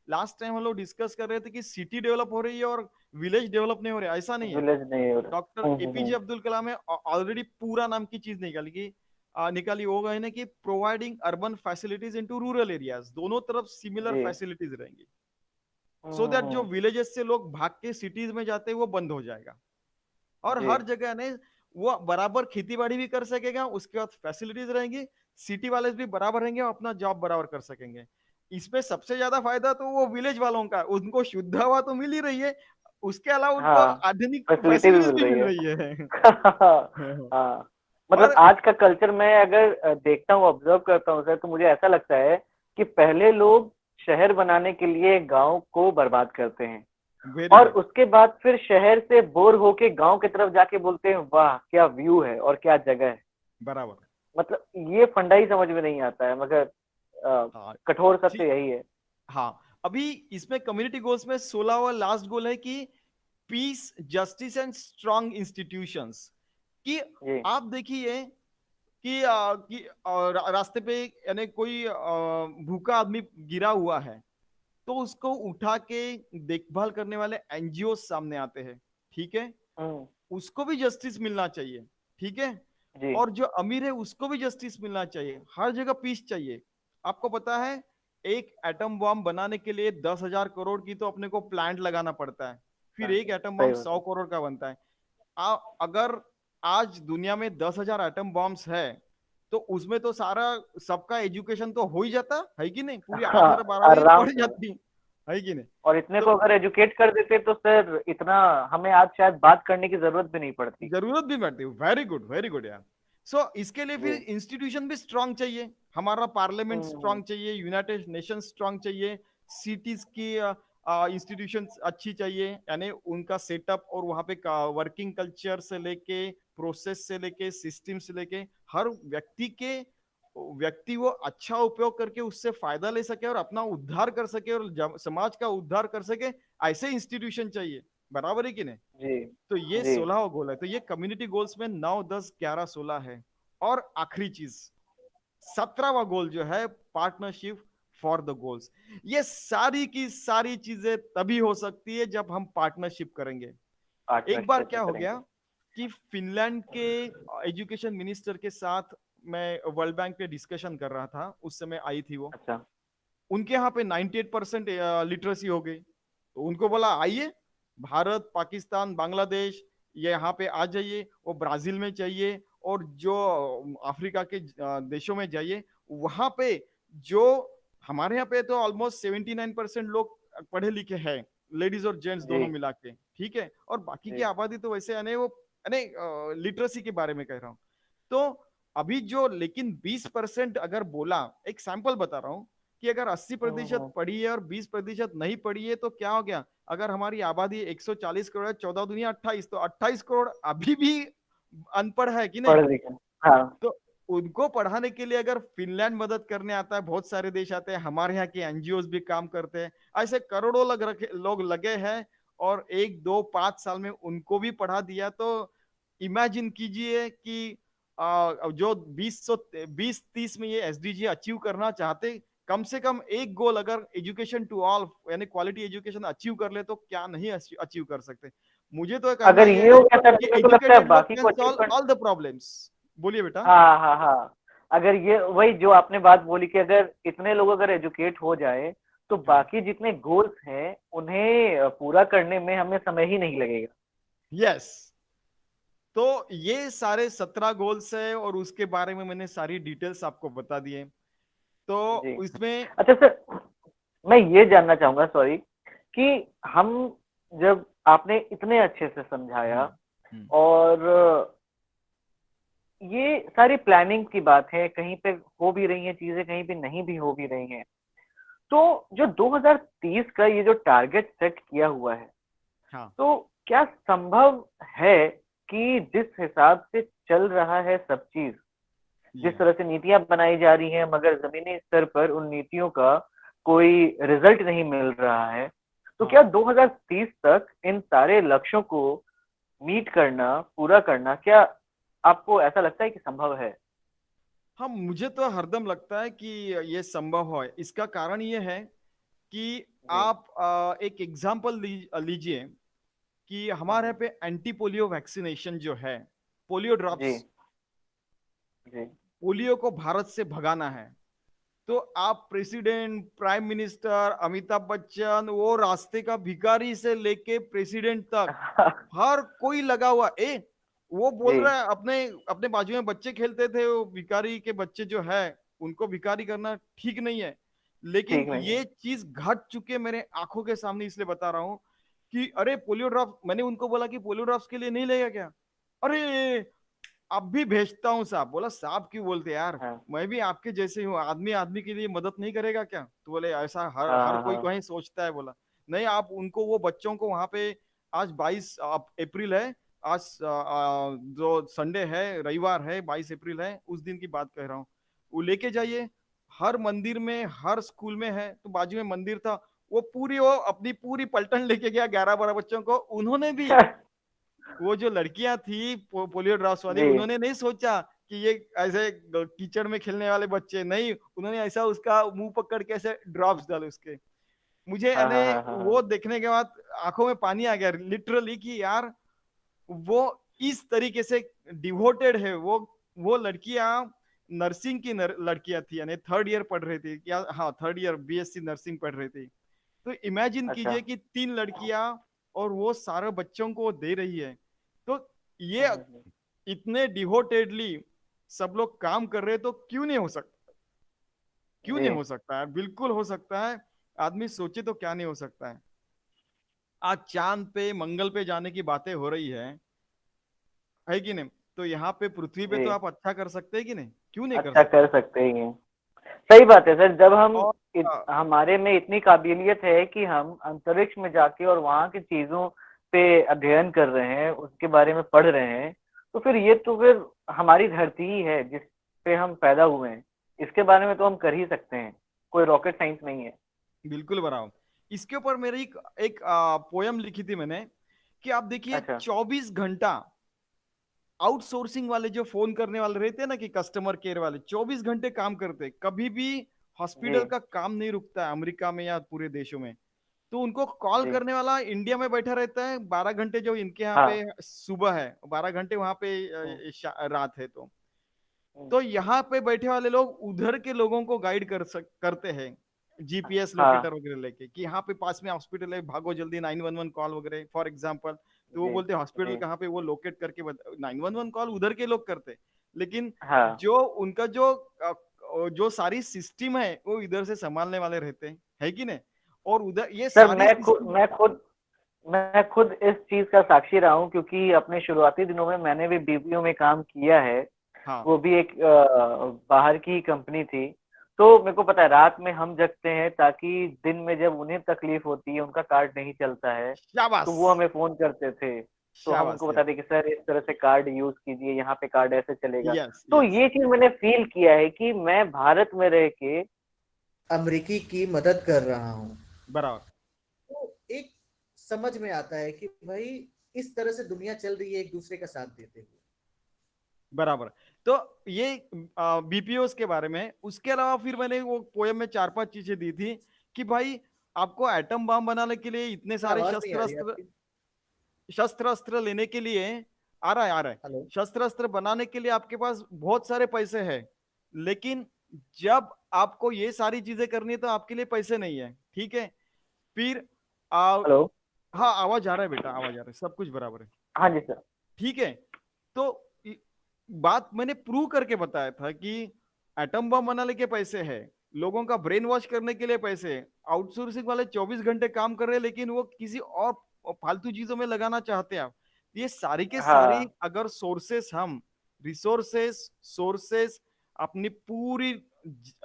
लास्ट टाइम हम लोग डिस्कस कर रहे थे कि सिटी डेवलप हो रही है और विलेज डेवलप नहीं हो रहा है, ऐसा नहीं है। विलेज नहीं हो रहा। डॉक्टर एपीजे अब्दुल कलाम ने ऑलरेडी पूरा नाम की चीज निकाली कि निकाली होगा है ना, कि providing urban facilities into rural areas, दोनों तरफ सिमिलर जी। फैसिलिटीज रहेंगी, सो दैट जो हम्म, विलेजेस से लोग भाग के सिटीज में जाते हैं वो बंद हो जाएगा। और जी। हर जगह ने वो बराबर खेती बाड़ी भी कर सकेगा, उसके बाद फैसिलिटीज रहेंगी, सिटी वाले भी बराबर रहेंगे और अपना जॉब बराबर कर सकेंगे। इसमें सबसे ज्यादा फायदा तो वो विलेज वालों का, उनको शुद्ध हवा तो मिल ही रही है, उसके अलावा उनको हाँ, आधुनिक फैसिलिटी भी फैसिलिटीज मिल भी रही मिल है। रही है। हाँ, मतलब और आज का कल्चर मैं अगर देखता हूँ, ऑब्जर्व करता हूँ सर, तो मुझे ऐसा लगता है कि पहले लोग शहर बनाने के लिए गांव को बर्बाद करते हैं, वेरी और गुड। उसके बाद फिर शहर से बोर होके गांव की तरफ जाके बोलते हैं वाह क्या व्यू है और क्या जगह है। बराबर। मतलब ये फंडा ही समझ में नहीं आता है, मगर हाँ कठोर सत्य ठीक। यही है। हाँ, अभी इसमें कम्युनिटी गोल्स में 16वां लास्ट गोल है कि peace, justice and strong institutions. कि जी। आप देखिए कि रास्ते पे यानी कोई भूखा आदमी गिरा हुआ है, तो उसको उठा के देखभाल करने वाले एनजीओ सामने आते हैं, ठीक है, हम्म। उसको भी जस्टिस मिलना चाहिए, ठीक है। जी। और जो अमीर है उसको भी जस्टिस मिलना चाहिए, हर जगह पीस चाहिए। आपको पता है, एक एटम बॉम्ब बनाने के लिए 10,000 करोड़ की तो अपने को प्लांट लगाना पड़ता है, फिर हाँ, एक एटम सही बॉम्ब बात 100 करोड़ का बनता है। अगर आज दुनिया में 10,000 एटम बॉम्ब्स है, तो उसमें तो सारा सबका एजुकेशन तो हो ही जाता है कि नहीं, है। पूरी हाँ, 8 और 12वीं तो आराम पढ़ से। जाती है कि नहीं। और इतने तो को अगर एजुकेट कर देते तो सर इतना हमें आज शायद बात करने की जरूरत भी नहीं पड़ती। जरूरत भी पड़ती है। वेरी गुड यार। सो इसके लिए फिर जी। इंस्टीट्यूशन भी स्ट्रांग चाहिए, हमारा पार्लियामेंट हम्म। स्ट्रांग चाहिए, यूनाइटेड नेशन स्ट्रांग चाहिए, सिटीज की इंस्टीट्यूशन अच्छी चाहिए, यानी उनका सेटअप और वहां पे वर्किंग कल्चर से लेके, प्रोसेस से लेके, सिस्टम से लेके, हर व्यक्ति वो अच्छा उपयोग करके उससे फायदा ले सके और अपना उद्धार कर सके और समाज का उद्धार कर सके, ऐसे इंस्टीट्यूशन चाहिए। बराबर है कि नहीं। जी। तो ये जी। 16 गोल है, तो ये कम्युनिटी गोल्स में 9, 10, 11, 16 है। और आखिरी चीज 17वां गोल जो है, पार्टनरशिप फॉर द गोल्स। ये सारी की सारी चीजें तभी हो सकती है जब हम पार्टनरशिप करेंगे। एक बार पार्टनरशिप क्या में हो गया करेंगे। कि फिनलैंड के एजुकेशन मिनिस्टर के साथ मैं वर्ल्ड बैंक पे डिस्कशन कर रहा था, उस समय आई थी वो। अच्छा। उनके यहाँ पे 98% लिटरेसी हो गई, तो उनको बोला आइए भारत, पाकिस्तान, बांग्लादेश, ये यहाँ पे आ जाइए, वो ब्राजील में चाहिए, और जो अफ्रीका के देशों में जाइए, वहां पे जो हमारे यहाँ पे तो ऑलमोस्ट 79% लोग पढ़े लिखे हैं, लेडीज और जेंट्स जी। दोनों मिला के, ठीक है, और बाकी की जी। आबादी तो वैसे यानी वो यानी लिटरेसी के बारे में कह रहा हूँ। तो अभी जो लेकिन 20% अगर बोला, एक सैंपल बता रहा हूँ, कि अगर 80% हम्म। पढ़ी है और 20% नहीं पढ़ी है, तो क्या हो गया। अगर हमारी आबादी 140 करोड़ है, 14 दुनिया 28, तो 28 करोड़ अभी भी अनपढ़ है कि नहीं। पढ़ लिखे। हाँ। तो उनको पढ़ाने के लिए अगर फिनलैंड मदद करने आता है, बहुत सारे देश आते हैं, हमारे यहाँ के एनजीओ भी काम करते हैं, ऐसे करोड़ों लोग लगे हैं, और 1, 2, 5 साल में उनको भी पढ़ा दिया, तो इमेजिन कीजिए कि जो 2030 में ये एसडीजी अचीव करना चाहते, कम से कम एक गोल अगर एजुकेशन टू ऑल यानी क्वालिटी एजुकेशन अचीव कर ले, तो क्या नहीं अचीव कर सकते। मुझे तो कहना अगर यह ये है हो गया सर कि तो मेरे को लगता है एजुकेटेड लोग बाकी को कैन अचीव सॉल्व कर। All the problems. बोलिए बेटा। हाँ, हाँ, हाँ। अगर ये वही जो आपने बात बोली कि अगर इतने लोग अगर एजुकेट हो जाए तो हाँ, बाकी जितने गोल्स हैं उन्हें पूरा करने में हमें समय ही नहीं लगेगा। यस। तो ये सारे 17 गोल्स है, और उसके बारे में मैंने सारी डिटेल्स आपको बता दिए। जी। तो इसमें अच्छा सर, मैं ये जानना चाहूंगा, सॉरी, कि हम जब आपने इतने अच्छे से समझाया, हम्म, हम्म, और ये सारी प्लानिंग की बात है, कहीं पे हो भी रही हैं चीजें, कहीं पे नहीं भी हो भी रही हैं, तो जो 2030 का ये जो टारगेट सेट किया हुआ है, हाँ, तो क्या संभव है कि जिस हिसाब से चल रहा है सब चीज, जिस या तरह से नीतियां बनाई जा रही हैं, मगर जमीनी स्तर पर उन नीतियों का कोई रिजल्ट नहीं मिल रहा है। तो क्या हाँ 2030 तक इन सारे लक्ष्यों को मीट करना, पूरा करना, क्या आपको ऐसा लगता है कि संभव है? हाँ, मुझे तो हरदम लगता है कि ये संभव है। इसका कारण ये है कि जी। आप एक एग्जाम्पल लीजिए कि हमारे यहाँ पे एंटी पोलियो वैक्सीनेशन जो है, पोलियो जी। ड्रॉप्स, जी। पोलियो को भारत से भगाना है। तो आप president, prime minister, Amitabh Bachchan, वो रास्ते का भिखारी से लेके प्रेसिडेंट तक हर कोई लगा हुआ वो जी। बोल रहा है अपने अपने बाजू में बच्चे खेलते थे, वो भिखारी के बच्चे जो है उनको भिखारी करना ठीक नहीं है। लेकिन ठीक नहीं है। ये चीज घट चुके मेरे आंखों के सामने, इसलिए बता रहा हूँ कि अरे पोलियो ड्रॉप, मैंने उनको बोला कि पोलियो ड्रॉप्स के लिए नहीं लेगा क्या? अरे अब भी भेजता हूँ साहब। बोला साहब क्यों बोलते यार, हाँ। मैं भी आपके जैसे हूँ, आदमी आदमी के लिए मदद नहीं करेगा क्या? तो बोले ऐसा हर हाँ। हर हाँ। कोई हाँ। कहीं सोचता है। बोला नहीं, आप उनको, वो बच्चों को वहां पे, आज 22 अप्रैल है, आज जो संडे है, रविवार है, 22 अप्रैल है, उस दिन की बात कह रहा हूँ। वो लेके जाइए, हर मंदिर में, हर स्कूल में है, तो बाजू में मंदिर था, वो अपनी पूरी पलटन लेके गया, 11-12 बच्चों को। उन्होंने भी, वो जो लड़कियां थी पोलियो ड्रॉप्स वाली, जी। उन्होंने नहीं सोचा कि ये ऐसे कीचड़ में खेलने वाले बच्चे नहीं, उन्होंने ऐसा उसका मुंह पकड़ के ऐसे ड्रॉप्स डाले उसके। मुझे हाँ। यानी हाँ। हाँ। हाँ। वो हाँ। देखने के बाद आंखों में पानी आ गया लिटरली, कि यार वो इस तरीके से डिवोटेड है। वो लड़कियां नर्सिंग की लड़कियां थी, यानी 3rd ईयर पढ़ रही थी क्या, हाँ 3rd ईयर बीएससी नर्सिंग पढ़ रही थी। तो इमेजिन अच्छा। कीजिए कि 3 लड़कियां, और वो सारे बच्चों को दे रही है। तो ये इतने डिवोटेडली सब लोग काम कर रहे हैं, तो क्यों नहीं हो सकता? क्यों जी। नहीं हो सकता है? बिल्कुल हो सकता है। आदमी सोचे तो क्या नहीं हो सकता है। आज चांद पे, मंगल पे जाने की बातें हो रही है कि नहीं? तो यहाँ पे पृथ्वी पे जी। तो आप अच्छा कर सकते हैं कि नहीं? क्यों नहीं कर अच्छा सकते? कर सकते ही हैं। सही बात है सर। जब हम और हमारे में इतनी काबिलियत है कि हम अंतरिक्ष में जाके और वहां की चीजों पे अध्ययन कर रहे हैं, उसके बारे में पढ़ रहे हैं, तो फिर ये तो फिर हमारी धरती ही है जिस पे हम पैदा हुए हैं। इसके बारे में तो हम कर ही सकते हैं। कोई रॉकेट साइंस नहीं है। बिल्कुल बराबर। इसके ऊपर मेरी एक पोयम लिखी थी मैंने, कि आप देखिए अच्छा। 24 घंटा आउटसोर्सिंग वाले जो फोन करने वाले रहते हैं ना, कि कस्टमर केयर वाले 24 घंटे काम करते हैं, कभी भी जी। हॉस्पिटल का काम नहीं रुकता है अमेरिका में या पूरे देशों में। तो उनको कॉल जी। करने वाला इंडिया में बैठा रहता है 12 घंटे, जो इनके यहाँ पे हाँ। सुबह है, 12 घंटे वहां पे हम्म। रात है। हम्म। तो यहाँ पे बैठे वाले लोग उधर के लोगों को गाइड करते हैं, जीपीएस हाँ। लोकेटर वगैरह लेके, कि यहाँ पे पास में हॉस्पिटल है, भागो जल्दी 911 कॉल वगैरह फॉर एग्जांपल। तो वो जी। बोलते हैं हॉस्पिटल जी। कहाँ पे, वो लोकेट करके 911 कॉल उधर के लोग करते। लेकिन हाँ। जो उनका जो सारी सिस्टम है, वो इधर से संभालने वाले रहते हैं, है कि नहीं? और उधर ये सर, सारी सिस्टम। मैं खुद इस चीज का साक्षी रहा हूँ, क्योंकि अपने शुरुआती दिनों में मैंने भी बीपीओ में काम किया है। हाँ, वो भी एक बाहर की कंपनी थी। तो मेरे को पता है, रात में हम जगते हैं ताकि दिन में जब उन्हें तकलीफ होती है, उनका कार्ड नहीं चलता है, तो शाबाश, वो हमें फोन करते थे। तो हम शाबाश उनको यार। बताते कि सर इस तरह से कार्ड यूज कीजिए, यहाँ पे कार्ड ऐसे चलेगा। यस तो यस। ये चीज मैंने फील किया है कि मैं भारत में रह के अमेरिकी की मदद कर रहा हूँ। बराबर। तो एक समझ में आता है कि भाई इस तरह से दुनिया चल रही है, एक दूसरे का साथ देते हुए। बराबर। तो ये बीपीओस के बारे में। उसके अलावा फिर मैंने वो पोयम में 4-5 चीजें दी थी, कि भाई आपको एटम बम बनाने के लिए इतने सर, सारे आवाज नहीं शस्त्र आ रही है अस्त्र, आपकी। शस्त्र अस्त्र लेने के लिए, आ रहा है, हेलो। शस्त्र अस्त्र बनाने के लिए आपके पास बहुत सारे पैसे हैं। लेकिन जब आपको ये सारी चीजें करनी है, तो आपके लिए पैसे नहीं है, ठीक है? फिर आ, हेलो। हाँ, आवाज आ रहा है बेटा, आवाज आ रहा है, सब कुछ बराबर है। हाँ जी सर। ठीक है। तो बात मैंने प्रूव करके बताया था कि एटम बम बनाने के पैसे है, लोगों का ब्रेन वॉश करने के लिए पैसे है। आउटसोर्सिंग वाले 24 घंटे काम कर रहे हैं, लेकिन वो किसी और फालतू चीजों में लगाना चाहते हैं आप। ये सारी के सारी हाँ। अगर सोर्सेस हम, रिसोर्सेस, सोर्सेस, अपनी पूरी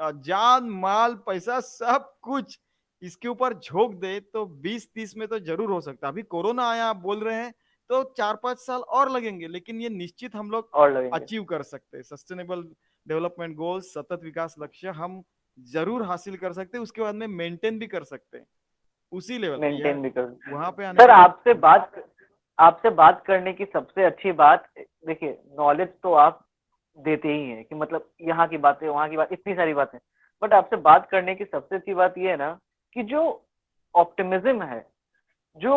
जान माल पैसा सब कुछ इसके ऊपर झोंक दे, तो 20-30 में तो जरूर हो सकता है। अभी कोरोना आया आप बोल रहे हैं, तो 4-5 साल और लगेंगे, लेकिन ये निश्चित हम लोग और लगेंगे। अचीव कर सकते हैं। सस्टेनेबल डेवलपमेंट गोल्स, सतत विकास लक्ष्य हम जरूर हासिल कर सकते हैं, उसके बाद में मेंटेन भी कर सकते हैं उसी लेवल पे। यह मेंटेन भी कर। वहां पे आने सर का कोई। आपसे बात करने की सबसे अच्छी बात, देखिए नॉलेज तो आप देते ही हैं कि मतलब यहाँ की बातें वहाँ की बात, इतनी सारी बातें, बट आपसे बात करने की सबसे अच्छी बात ये है ना कि जो ऑप्टिमिज्म है, जो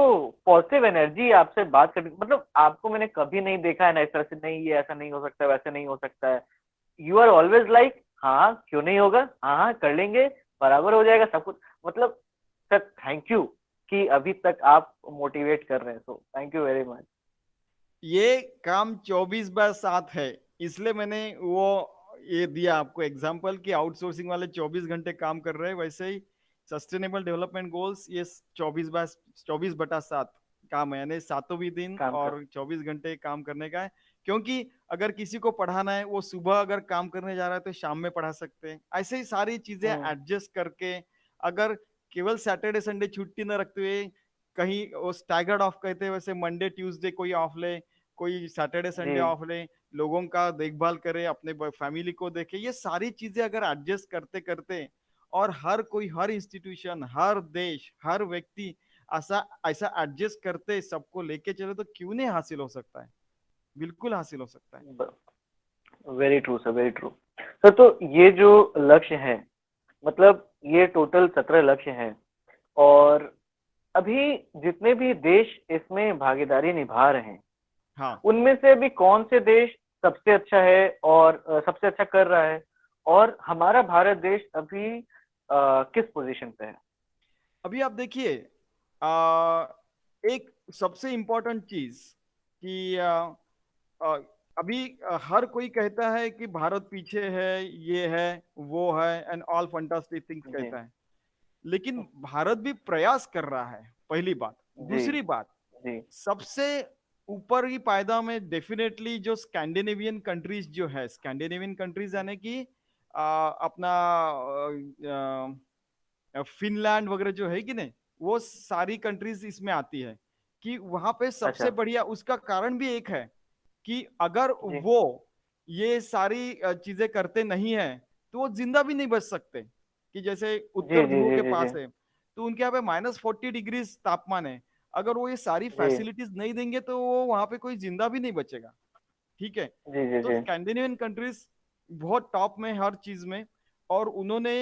पॉजिटिव एनर्जी आपसे बात करने, मतलब आपको मैंने कभी नहीं देखा है ना इस तरह से, नहीं ये ऐसा नहीं हो सकता, वैसे नहीं हो सकता है। यू आर ऑलवेज लाइक हाँ क्यों नहीं होगा, हाँ हाँ कर लेंगे, बराबर हो जाएगा सब कुछ। मतलब सर थैंक यू कि अभी तक आप मोटिवेट कर रहे हैं, so thank you very much. ये काम 24/7 है, इसलिए मैंने वो ये दिया आपको एग्जांपल कि आउटसोर्सिंग वाले 24 घंटे काम कर रहे हैं, वैसे ही सस्टेनेबल डेवलपमेंट गोल्स ये 24/7 काम है, यानी सातों भी दिन काम कर। और 24 घंटे काम करने का है। क्योंकि अगर किसी को पढ़ाना है, वो सुबह अगर काम करने जा रहा है तो शाम में पढ़ा सकते हैं, ऐसे ही सारी चीजें हम्म। एडजस्ट करके। अगर केवल सैटरडे संडे छुट्टी न रखते हुए कहीं वो स्टैगर्ड ऑफ कहते हैं, वैसे मंडे ट्यूसडे कोई ऑफ ले, कोई सैटरडे जी। संडे ऑफ ले, लोगों का देखभाल करे, अपने फैमिली को देखे, ये सारी चीजें अगर एडजस्ट करते करते, और हर कोई, हर इंस्टीट्यूशन, हर देश, हर व्यक्ति ऐसा ऐसा एडजस्ट करते सबको लेके चले तो क्यों नहीं हासिल हो सकता है, बिल्कुल हासिल हो सकता है। Very true sir, very true sir. तो ये जो लक्ष्य है, मतलब ये टोटल 17 लक्ष्य हैं, और अभी जितने भी देश इसमें भागीदारी निभा रहे हैं, हाँ, उनमें से अभी कौन से देश सबसे अच्छा है और सबसे अच्छा कर रहा है, और हमारा भारत देश अभी किस पोजीशन पे है? अभी आप देखिए, आ, एक सबसे इम्पोर्टेंट चीज कि आ, अभी हर कोई कहता है कि भारत पीछे है, ये है, वो है, एंड ऑल फंटास्टिक थिंग्स जी। कहता है। लेकिन भारत भी प्रयास कर रहा है, पहली बात। जी। दूसरी बात, जी। सबसे ऊपर की पायदा में डेफिनेटली जो स्कैंडिनेवियन कंट्रीज जो है, स्कैंडिनेवियन कंट्रीज यानी कि अपना फिनलैंड वगैरह जो है कि नहीं, वो सारी कंट्रीज इसमें आती है। कि वहां पे सबसे अच्छा। बढ़िया, उसका कारण भी एक है कि अगर जी। वो ये सारी चीजें करते नहीं है तो वो जिंदा भी नहीं बच सकते। कि जैसे जी। उत्तर जी। ध्रुव जी। के जी। जी। पास है, तो उनके यहाँ पे -40 डिग्री तापमान है। अगर वो ये सारी जी। फैसिलिटीज नहीं देंगे तो वो वहां पे कोई जिंदा भी नहीं बचेगा। ठीक है। जी। जी। तो जी। स्कैंडिनेवियन कंट्रीज बहुत टॉप में हर चीज में। और उन्होंने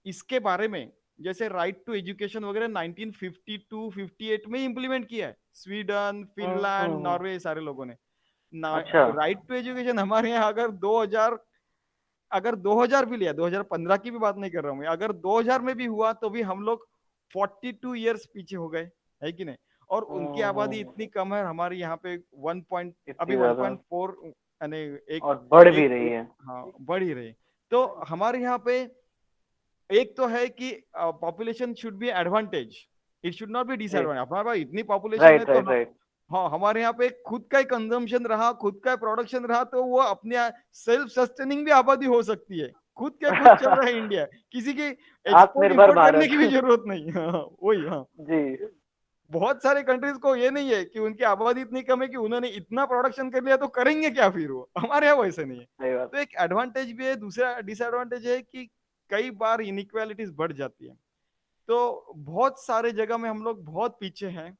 इसके बारे में जैसे राइट टू एजुकेशन वगैरह 1952-58 में इम्प्लीमेंट किया है, स्वीडन, फिनलैंड, हम्म। नॉर्वे, सारे लोगों ने। अच्छा। राइट टू एजुकेशन हमारे यहाँ अगर 2000, अगर 2000 भी लिया, 2015 की भी बात नहीं कर रहा हूँ मैं, अगर 2000 में भी हुआ तो भी हम लोग 42 ईयर्स पीछे हो गए, है कि नहीं। और उनकी आबादी इतनी हम्म। कम है, हमारे यहाँ पे 1 पॉइंट, अभी इतनी ज्यादा, 1.4, यानी एक और बढ़ भी एक रही एक है। हाँ, बढ़ ही रही। तो हमारे यहाँ पे एक तो है कि population should be advantage, it should not be जी। डिसएडवांटेज। हमारे पास इतनी पॉपुलेशन है राइट तो राइट राइट। हाँ, हमारे यहाँ पे खुद का ही कंजम्पशन रहा, खुद का प्रोडक्शन रहा, तो वो अपने सेल्फ सस्टेनिंग भी आबादी हो सकती है। खुद के खुद चल रहा है इंडिया, किसी की एक्सपोर्ट आत्मनिर्भर इंपोर्ट करने भारत। की भी जरूरत नहीं। हाँ, वही, हाँ। जी। बहुत सारे कंट्रीज को ये नहीं है कि उनकी आबादी इतनी कम है कि उन्होंने इतना प्रोडक्शन कर लिया तो करेंगे क्या फिर वो। हमारे यहाँ वैसे नहीं है। सही बात। तो एक एडवांटेज भी है, दूसरा डिसएडवांटेज है कि कई बार इनइक्वालिटीज बढ़ जाती है। तो बहुत सारे जगह में हम लोग बहुत पीछे हैं।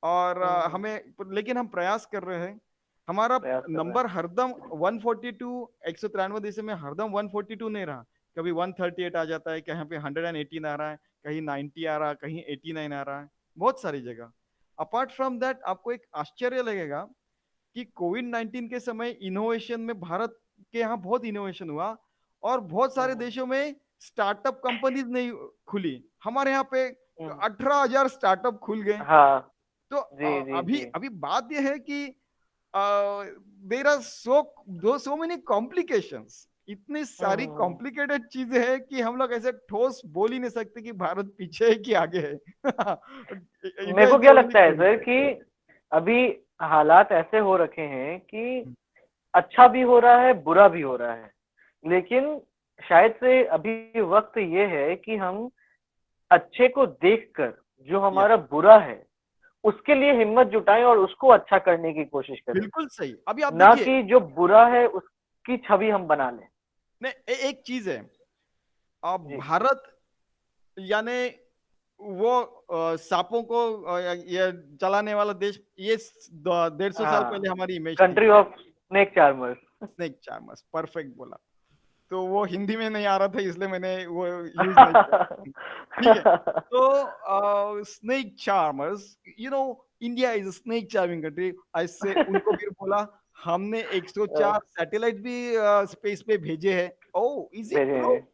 और हम्म। हमें, लेकिन हम प्रयास कर रहे हैं। हमारा प्रयास कर रहे नंबर हरदम 142, 193 देशों में हरदम 142 नहीं रहा। कभी 138 आ जाता है, कहीं पे 118 आ रहा है, कहीं 90 आ रहा है, कहीं 89 आ रहा है, बहुत सारी जगह। अपार्ट फ्रॉम दैट, आपको एक आश्चर्य लगेगा कि कोविड-19 के समय इनोवेशन में भारत के यहाँ बहुत इनोवेशन हुआ, और बहुत हैं। सारे देशों में स्टार्टअप कंपनीज नहीं खुली। हमारे यहाँ पे हम्म। 18,000 स्टार्टअप खुल गए। हाँ। तो जी जी अभी जी। अभी बात यह है कि there are so many complications, इतनी सारी हम्म। कॉम्प्लिकेटेड चीजें हैं कि हम लोग ऐसे ठोस बोल ही नहीं सकते कि भारत पीछे है कि आगे है। मेरे इंडिया को इज द क्या ओनली लगता है सर कंट्री। कि अभी हालात ऐसे हो रखे हैं कि अच्छा भी हो रहा है, बुरा भी हो रहा है, लेकिन शायद से अभी वक्त ये है कि हम अच्छे को देखकर जो या, हमारा बुरा है उसके लिए हिम्मत जुटाएं और उसको अच्छा करने की कोशिश करें, बिल्कुल सही। अभी आप ना देखिए, कि जो बुरा है उसकी छवि हम बना लें। नहीं, एक चीज है, अब जी। भारत यानी वो सांपों को ये चलाने वाला देश, ये 150 साल हाँ, पहले हमारी इमेज थी। Country of snake charmers. Snake charmers, perfect बोला। तो वो हिंदी में नहीं आ रहा था, इसलिए मैंने वो यूज नहीं किया। ठीक है। तो snake charmers, India is snake charming country, ऐसे उनको भी बोला। हमने 104 सैटेलाइट भी स्पेस पे भेजे हैं। ओ इज इट भेजे ट्रू? हैं।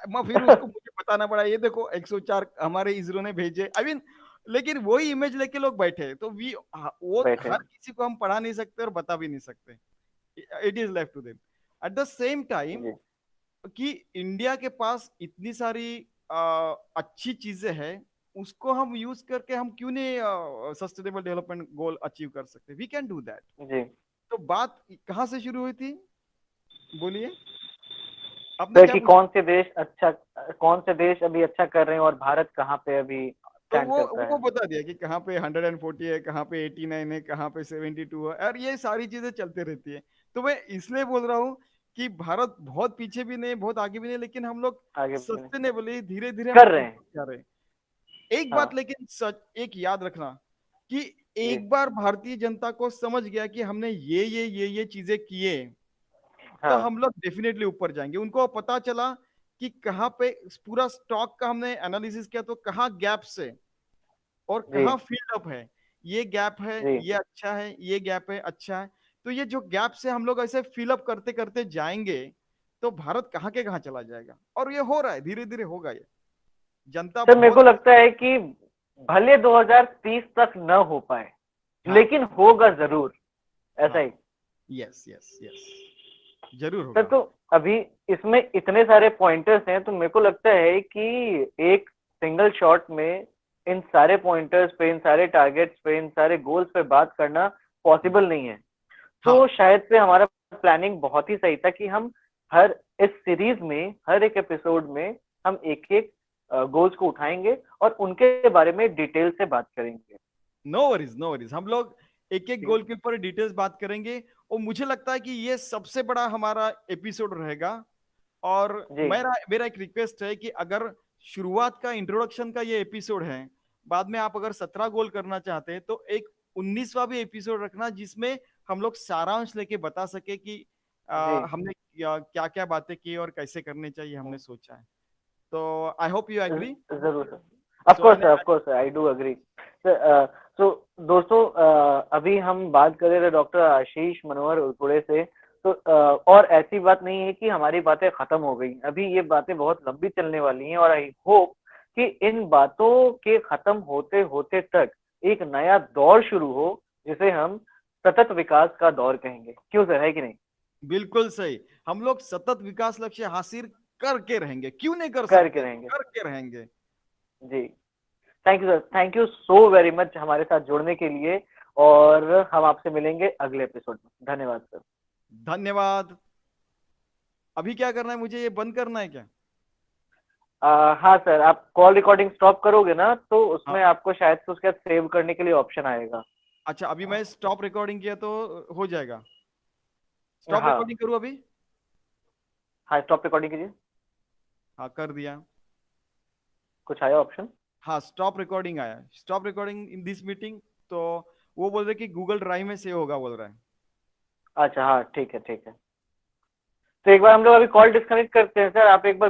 मैं फिर उसको मुझे बताना पड़ा, ये देखो 104 हमारे इसरो ने भेजे, आई मीन। लेकिन वही इमेज लेके लोग बैठे, तो वो बैठे हर हैं। किसी को हम पढ़ा नहीं सकते और बता भी नहीं सकते। It is left to them. At the same time जी। कि इंडिया के पास इतनी सारी अच्छी चीजें हैं, उसको हम यूज करके हम क्यों नहीं सस्टेनेबल डेवलपमेंट गोल अचीव कर सकते? We can do that. जी तो बात कहाँ से शुरू हुई थी, बोलिए, आपने सर, क्या कि पूछा? कौन से देश अभी अच्छा कर रहे हैं और भारत कहाँ पे अभी तो स्टैंड करता वो है। बता दिया कि कहाँ पे 140 है, कहाँ पे 89 है, कहाँ पे 72 है, और ये सारी चीजें चलते रहती है। तो मैं इसलिए बोल रहा हूँ कि भारत बहुत पीछे भी नहीं, बहुत आगे भी नहीं, लेकिन हम लोग आगे भी सस्टेनेबली धीरे धीरे हम कर रहे हैं। ऊपर जा रहे हैं। एक बात हाँ। लेकिन सच एक याद रखना, कि जी। एक बार भारतीय जनता को समझ गया कि हमने ये चीजें किए, तो हाँ। हम लोग डेफिनेटली ऊपर जाएंगे। उनको पता चला कि कहाँ पे पूरा स्टॉक का हमने एनालिसिस किया, तो कहाँ गैप्स है और जी। कहाँ फील्ड अप है। ये गैप है, जी ये अच्छा है, ये गैप है, अच्छा है। तो ये जो गैप से हम लोग ऐसे फिल अप करते करते जाएंगे, तो भारत कहाँ के कहाँ चला जाएगा। और ये हो रहा है, धीरे धीरे होगा ये। जनता सर, मेरे को बहुत। लगता है कि भले 2030 तक न हो पाए, हाँ लेकिन होगा जरूर। ऐसा हाँ, ही। यस यस यस, जरूर सर, होगा। तो अभी इसमें इतने सारे पॉइंटर्स हैं, तो मेरे को लगता है कि एक सिंगल शॉट में इन सारे पॉइंटर्स पे, इन सारे टारगेट्स पे, इन सारे गोल्स पे बात करना पॉसिबल नहीं है। हाँ, तो शायद से हमारा प्लानिंग बहुत ही सही था कि हम हर इस सीरीज में, हर एक एपिसोड में हम एक एक गोल्स को उठाएंगे और उनके बारे में डिटेल से बात करेंगे। नो वरीज नो वरीज, हम लोग एक एक ठीक है। गोल के ऊपर डिटेल्स बात करेंगे। और मुझे लगता है कि ये सबसे बड़ा हमारा एपिसोड रहेगा। और जी। मेरा मेरा एक रिक्वेस्ट है कि अगर शुरुआत का, इंट्रोडक्शन का ये एपिसोड है, बाद में आप अगर 17 गोल करना चाहते हैं, तो एक 19वां भी एपिसोड रखना, जिसमें हम लोग सारांश लेके बता सके कि जी। हमने क्या क्या बातें की और कैसे करने चाहिए, हमने सोचा है। तो आई होप यू एग्री। जरूर sir. Of so course sir, of course sir, I do agree sir. तो दोस्तों, अभी हम बात कर रहे थे डॉक्टर आशीष मनोहर उरपुड़े से। तो और ऐसी बात नहीं है कि हमारी बातें खत्म हो गई, अभी ये बातें बहुत लंबी चलने वाली हैं, और आई होप कि इन बातों के खत्म होते होते तक एक नया दौर शुरू हो, जिसे हम सतत विकास का दौर कहेंगे। क्यों सर, है कि नहीं? बिल्कुल सही। हम लोग सतत विकास लक्ष्य हासिल करके रहेंगे, क्यों नहीं कर करके सकते, रहेंगे। करके रहेंगे। जी। Thank you sir, thank you so very much हमारे साथ जुड़ने के लिए। और हम आपसे मिलेंगे अगले एपिसोड में। धन्यवाद सर। धन्यवाद। अभी क्या करना है, मुझे ये बंद करना है क्या? हाँ सर, आप कॉल रिकॉर्डिंग स्टॉप करोगे ना, तो हाँ। उसमें आपको शायद से उसके बाद सेव करने के लिए ऑप्शन आएगा। अच्छा, अभी मैं स्टॉप रिकॉर्डिंग किया तो हो जाएगा? स्टॉप हाँ। रिकॉर्डिंग करूँ अभी? हाँ, स्टॉप रिकॉर्डिंग कीजिए। हाँ, कर दिया। कुछ आया ऑप्शन? हाँ, स्टॉप रिकॉर्डिंग आया, stop recording in this meeting. तो वो बोल रहे कि गूगल ड्राइव में सेव होगा, बोल रहा है। अच्छा, हाँ, ठीक है, ठीक है। तो एक बार हम लोग अभी कॉल डिस्कनेक्ट करते हैं सर, आप एक बार